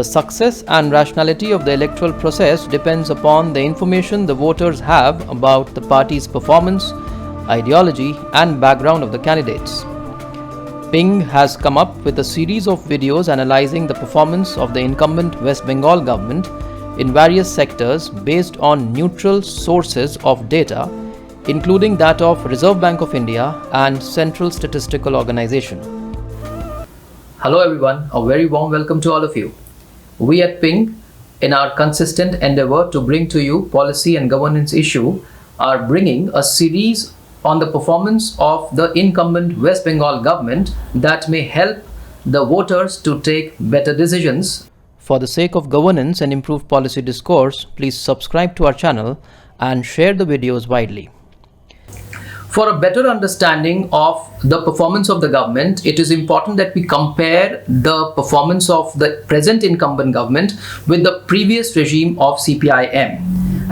The success and rationality of the electoral process depends upon the information the voters have about the party's performance, ideology, and background of the candidates. Ping has come up with a series of videos analyzing the performance of the incumbent West Bengal government in various sectors based on neutral sources of data, including that of Reserve Bank of India and Central Statistical Organization. Hello everyone, a very warm welcome to all of you. We at Ping, in our consistent endeavor to bring to you policy and governance issue, are bringing a series on the performance of the incumbent West Bengal government that may help the voters to take better decisions. For the sake of governance and improved policy discourse, please subscribe to our channel and share the videos widely. For a better understanding of the performance of the government, it is important that we compare the performance of the present incumbent government with the previous regime of CPIM.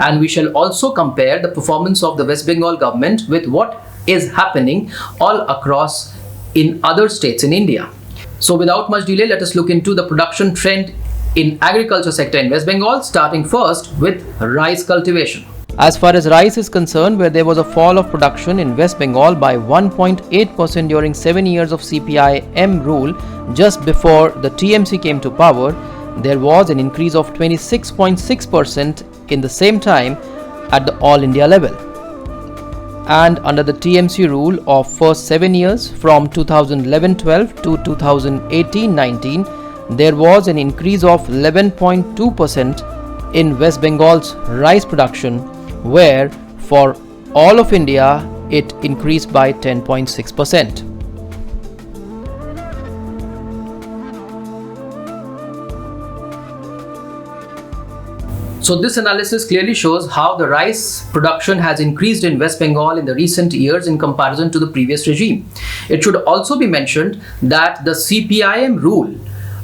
And we shall also compare the performance of the West Bengal government with what is happening all across in other states in India. So without much delay, let us look into the production trend in agriculture sector in West Bengal, starting first with rice cultivation. As far as rice is concerned, where there was a fall of production in West Bengal by 1.8% during 7 years of CPIM rule just before the TMC came to power, there was an increase of 26.6% in the same time at the All India level. And under the TMC rule of first 7 years from 2011-12 to 2018-19, there was an increase of 11.2% in West Bengal's rice production, where for all of India it increased by 10.6%. So this analysis clearly shows how the rice production has increased in West Bengal in the recent years in comparison to the previous regime. It should also be mentioned that the CPIM rule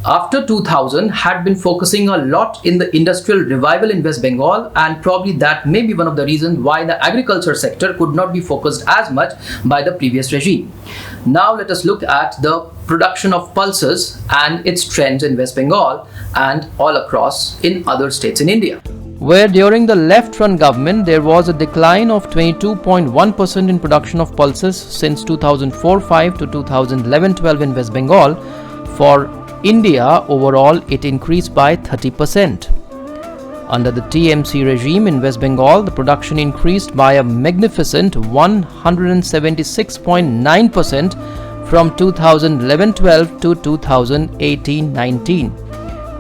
after 2000 had been focusing a lot in the industrial revival in West Bengal, and probably that may be one of the reasons why the agriculture sector could not be focused as much by the previous regime. Now let us look at the production of pulses and its trends in West Bengal and all across in other states in India, where during the left-run government there was a decline of 22.1% in production of pulses since 2004-05 to 2011-12 in West Bengal. For India overall, it increased by 30%. Under the TMC regime in West Bengal, the production increased by a magnificent 176.9% from 2011-12 to 2018-19,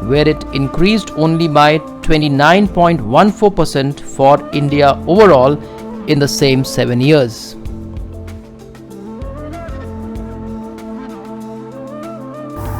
where it increased only by 29.14% for India overall in the same 7 years.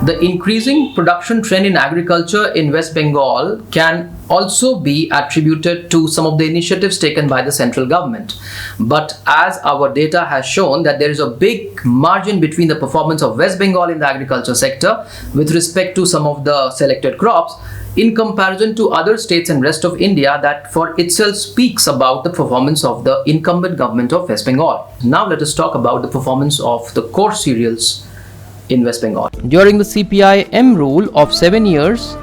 The increasing production trend in agriculture in West Bengal can also be attributed to some of the initiatives taken by the central government. But as our data has shown that there is a big margin between the performance of West Bengal in the agriculture sector with respect to some of the selected crops in comparison to other states and rest of India, that for itself speaks about the performance of the incumbent government of West Bengal. Now let us talk about the performance of the coarse cereals in West Bengal. During the CPIM rule of 7 years,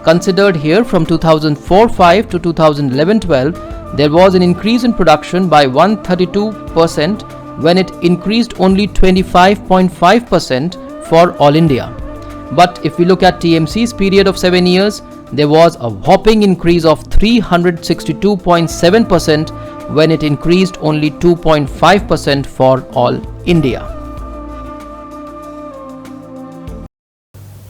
considered here from 2004-05 to 2011-12, there was an increase in production by 132% when it increased only 25.5% for all India. But if we look at TMC's period of 7 years, there was a whopping increase of 362.7% when it increased only 2.5% for all India.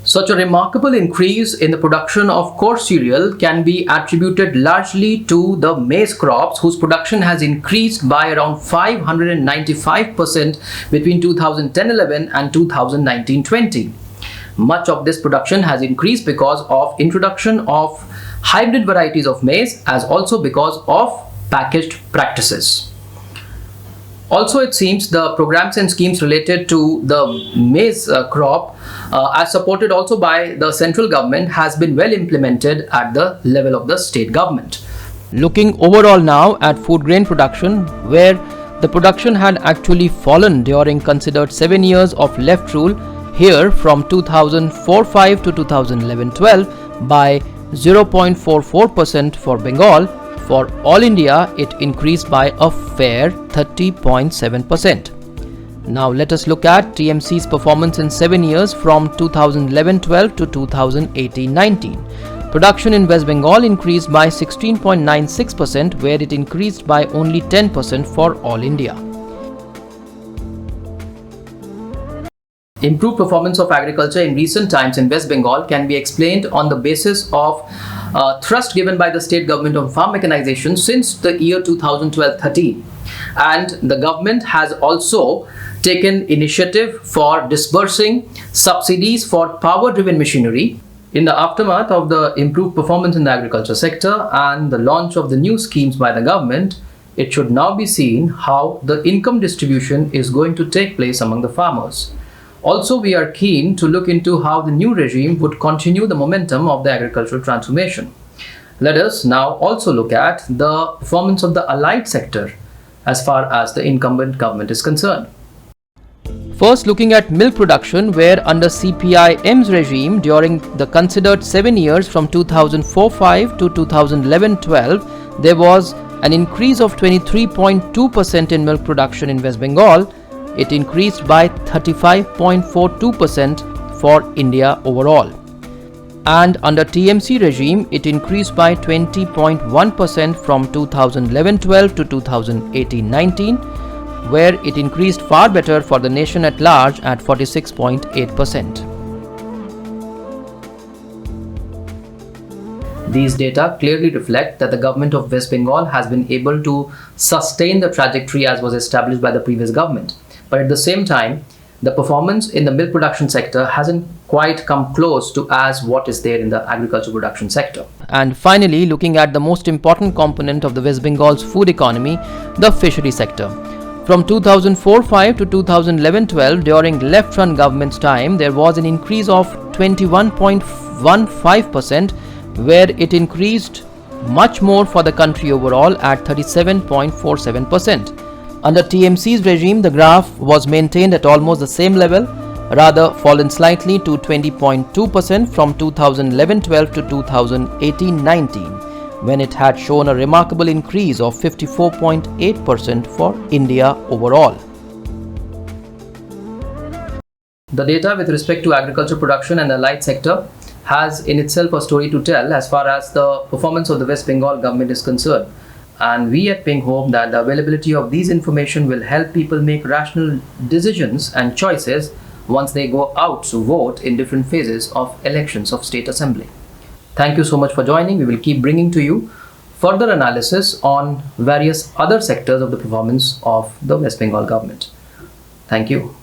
Such a remarkable increase in the production of coarse cereal can be attributed largely to the maize crops, whose production has increased by around 595% between 2010-11 and 2019-20. Much of this production has increased because of introduction of hybrid varieties of maize, as also because of packaged practices. Also, it seems the programs and schemes related to the maize crop, as supported also by the central government, has been well implemented at the level of the state government. Looking overall now at food grain production, where the production had actually fallen during considered 7 years of left rule, here from 2004-05 to 2011-12, by 0.44% for Bengal. For all India, it increased by a fair 30.7%. Now let us look at TMC's performance in 7 years from 2011-12 to 2018-19. Production in West Bengal increased by 16.96%, where it increased by only 10% for all India. Improved performance of agriculture in recent times in West Bengal can be explained on the basis of thrust given by the state government on farm mechanization since the year 2012-13. And the government has also taken initiative for disbursing subsidies for power-driven machinery. In the aftermath of the improved performance in the agriculture sector and the launch of the new schemes by the government, it should now be seen how the income distribution is going to take place among the farmers. Also, we are keen to look into how the new regime would continue the momentum of the agricultural transformation. Let us now also look at the performance of the allied sector as far as the incumbent government is concerned. First, looking at milk production, where under CPI-M's regime during the considered 7 years from 2004-5 to 2011-12, there was an increase of 23.2% in milk production in West Bengal. It increased by 35.42% for India overall. And under TMC regime, it increased by 20.1% from 2011-12 to 2018-19, where it increased far better for the nation at large at 46.8%. These data clearly reflect that the government of West Bengal has been able to sustain the trajectory as was established by the previous government. But at the same time, the performance in the milk production sector hasn't quite come close to as what is there in the agriculture production sector. And finally, looking at the most important component of the West Bengal's food economy, the fishery sector. From 2004-5 to 2011-12, during left-run government's time, there was an increase of 21.15%, where it increased much more for the country overall at 37.47%. Under TMC's regime, the graph was maintained at almost the same level, rather fallen slightly to 20.2% from 2011-12 to 2018-19, when it had shown a remarkable increase of 54.8% for India overall. The data with respect to agriculture production and the allied sector has in itself a story to tell as far as the performance of the West Bengal government is concerned. And we at Ping hope that the availability of these information will help people make rational decisions and choices once they go out to vote in different phases of elections of state assembly. Thank you so much for joining. We will keep bringing to you further analysis on various other sectors of the performance of the West Bengal government. Thank you.